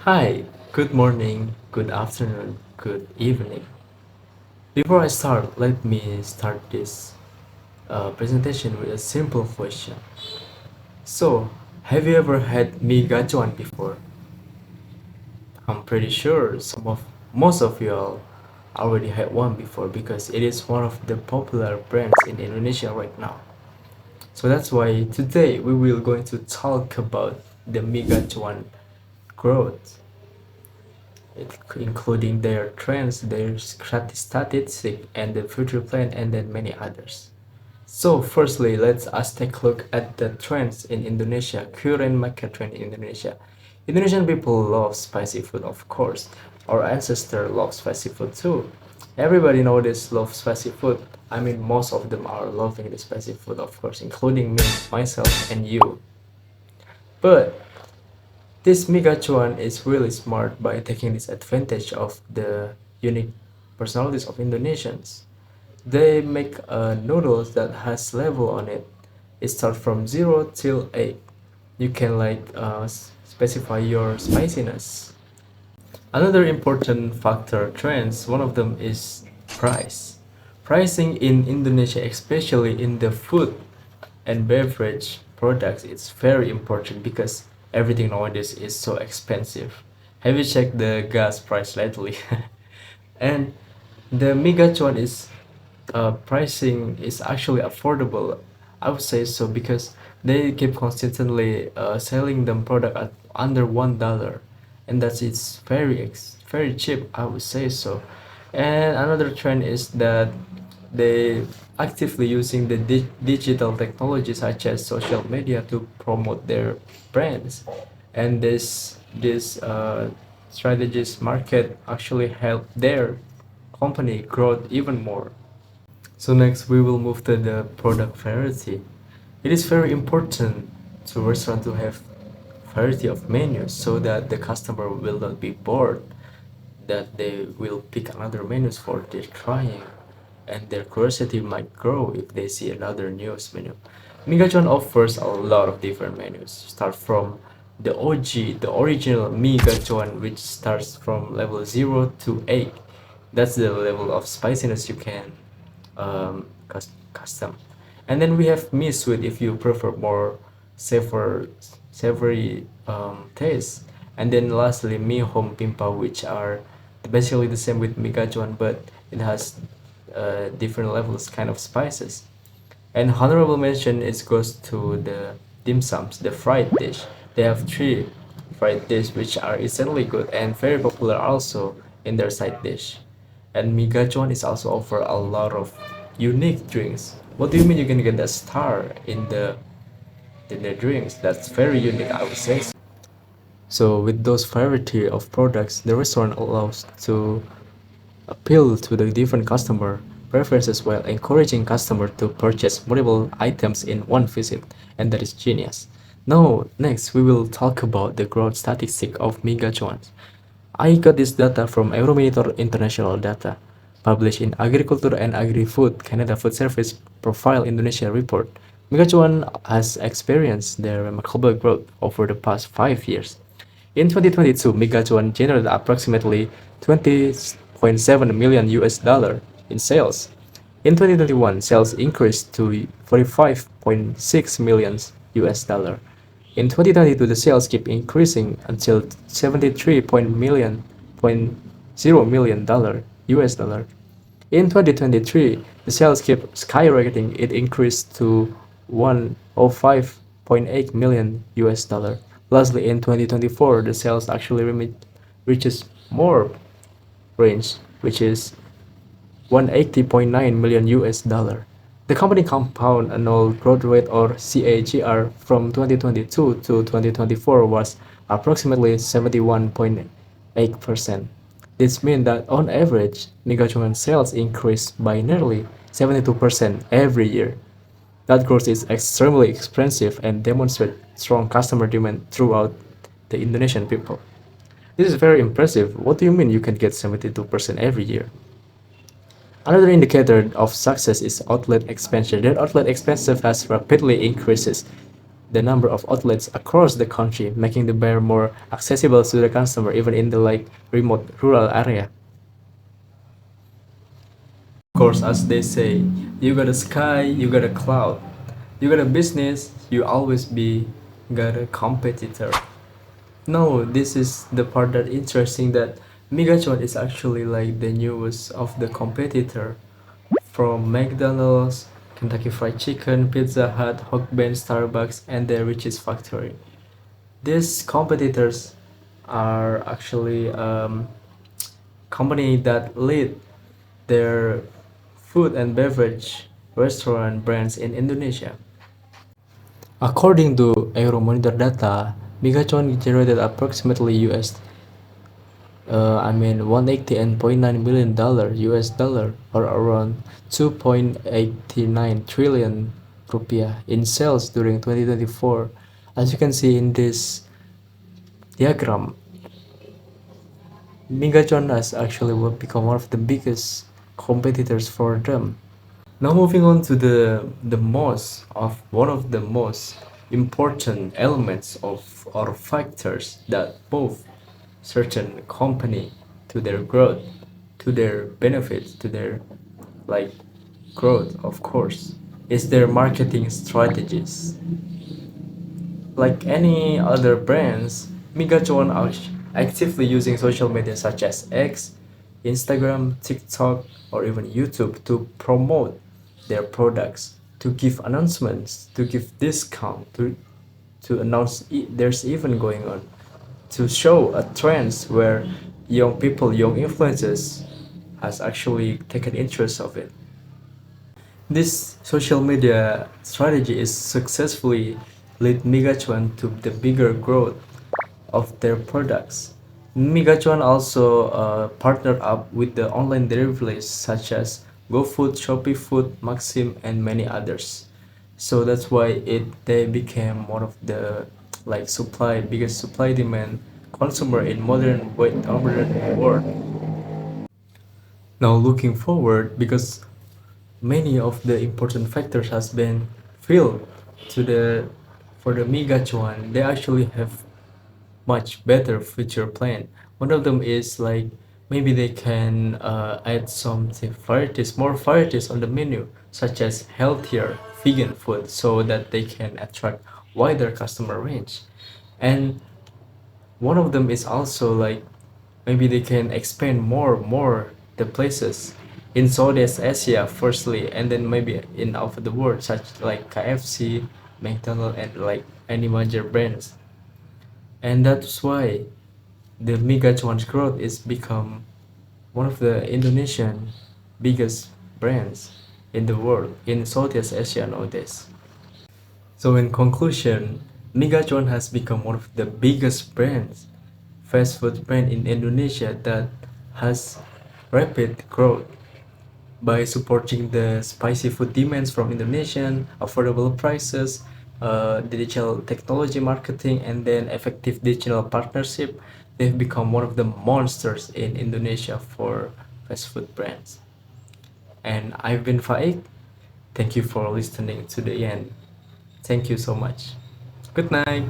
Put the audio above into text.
Hi, good morning, good afternoon, good evening. Before I start, let me start this presentation with a simple question. So, have you ever had mee Gacoan before? I'm pretty sure most of you all already had one before because it is one of the popular brands in Indonesia right now. So that's why today we will going to talk about the mee Gacoan growth, including their trends, their statistics, and the future plan, and then many others. So, firstly, let's us take a look at the trends in Indonesia, current market trend in Indonesia. Indonesian people love spicy food, of course. Our ancestors love spicy food too. Everybody nowadays loves spicy food. I mean, most of them are loving the spicy food, of course, including me, myself, and you. But this Migachuan is really smart by taking this advantage of the unique personalities of Indonesians. They make noodles that has level on it. It starts from 0 till 8. You can specify your spiciness. Another important factor trends, one of them is price. Pricing in Indonesia, especially in the food and beverage products, is very important because everything nowadays is so expensive. Have you checked the gas price lately? And the Migachuan is pricing is actually affordable. I would say so because they keep consistently selling them product at under $1, and that's it's very cheap. I would say so. And another trend is that they actively using the digital technology such as social media to promote their brands, and this strategies market actually help their company grow even more. So next we will move to the product variety. It is very important to restaurant to have variety of menus so that the customer will not be bored, that they will pick another menus for their trying, and their curiosity might grow if they see another news menu. Migachon offers a lot of different menus. Start from the OG, the original Migachon, which starts from level 0 to 8. That's the level of spiciness you can custom. And then we have mee sweet if you prefer more savor, savory taste. And then lastly, mee home pimpa, which are basically the same with mee gachuan, but it has different levels, kind of spices. And honorable mention is goes to the dim sums, the fried dish. They have three fried dish which are essentially good and very popular also in their side dish. And Migachuan is also offer a lot of unique drinks. What do you mean you can get a star in the drinks? That's very unique, I would say. So with those variety of products, the restaurant allows to appeal to the different customer preferences while encouraging customer to purchase multiple items in one visit, and that is genius. Now, next we will talk about the growth statistic of megajoins. I got this data from Euromonitor International Data, published in Agriculture and Agri-Food Canada Food Service Profile Indonesia report. Megajoin has experienced their remarkable growth over the past 5 years. In 2022, Megajoin generated approximately 20.7 million US dollar in sales. In 2021, sales increased to 45.6 million US dollar. In 2022, the sales keep increasing until 73.0 million dollar US dollar. In 2023, the sales kept skyrocketing. It increased to 105.8 million US dollar. Lastly, in 2024, the sales actually reaches more range, which is 180.9 million US dollar. The company compound annual growth rate or CAGR from 2022 to 2024 was approximately 71.8%. This means that on average, Nigachuan sales increased by nearly 72% every year. That growth is extremely expensive and demonstrates strong customer demand throughout the Indonesian people. This is very impressive. What do you mean you can get 72% every year? Another indicator of success is outlet expansion. Their outlet expansion has rapidly increases. the number of outlets across the country, making the beer more accessible to the customer even in the like remote rural area. Of course, as they say, you got a sky, you got a cloud, you got a business, you always be got a competitor. No, this is the part that interesting that Migachon is actually like the newest of the competitor from McDonald's, Kentucky Fried Chicken, Pizza Hut, Hawkben, Starbucks, and the Rich's Factory. These competitors are actually company that lead their food and beverage restaurant brands in Indonesia. According to Euromonitor data, Migachon generated approximately $180.9 million US dollar or around 2.89 trillion rupiah in sales during 2024. As you can see in this diagram, Migachon has actually will become one of the biggest competitors for them. Now moving on to the most of one of the most important elements of or factors that move certain company to their growth, to their benefits, to their like growth, of course, is their marketing strategies. Like any other brands, Migachon are actively using social media such as X, Instagram, TikTok, or even YouTube to promote their products, to give announcements, to give discount, to announce there's even going on, to show a trends where young people, young influencers has actually taken interest of it. This social media strategy is successfully led Migachuan to the bigger growth of their products. Migachuan also partnered up with the online deliveries such as GoFood, Shopee Food, Maxim, and many others. So that's why they became one of the like biggest supply demand consumer in modern world. Now looking forward, because many of the important factors has been filled to the for the Migachuan, they actually have much better future plan. One of them is like maybe they can add some varieties, more varieties on the menu, such as healthier vegan food, so that they can attract wider customer range. And one of them is also like maybe they can expand more the places in Southeast Asia firstly, and then maybe in out of the world, such like KFC, McDonald's, and like any major brands. And that's why the Migachuan's growth is become one of the Indonesian biggest brands in the world in Southeast Asia nowadays. So in conclusion, Migachuan has become one of the biggest brands, fast food brand in Indonesia that has rapid growth by supporting the spicy food demands from Indonesian, affordable prices, digital technology marketing, and then effective digital partnership. They've become one of the monsters in Indonesia for fast food brands. And I've been Faiq. Thank you for listening to the end. Thank you so much. Good night.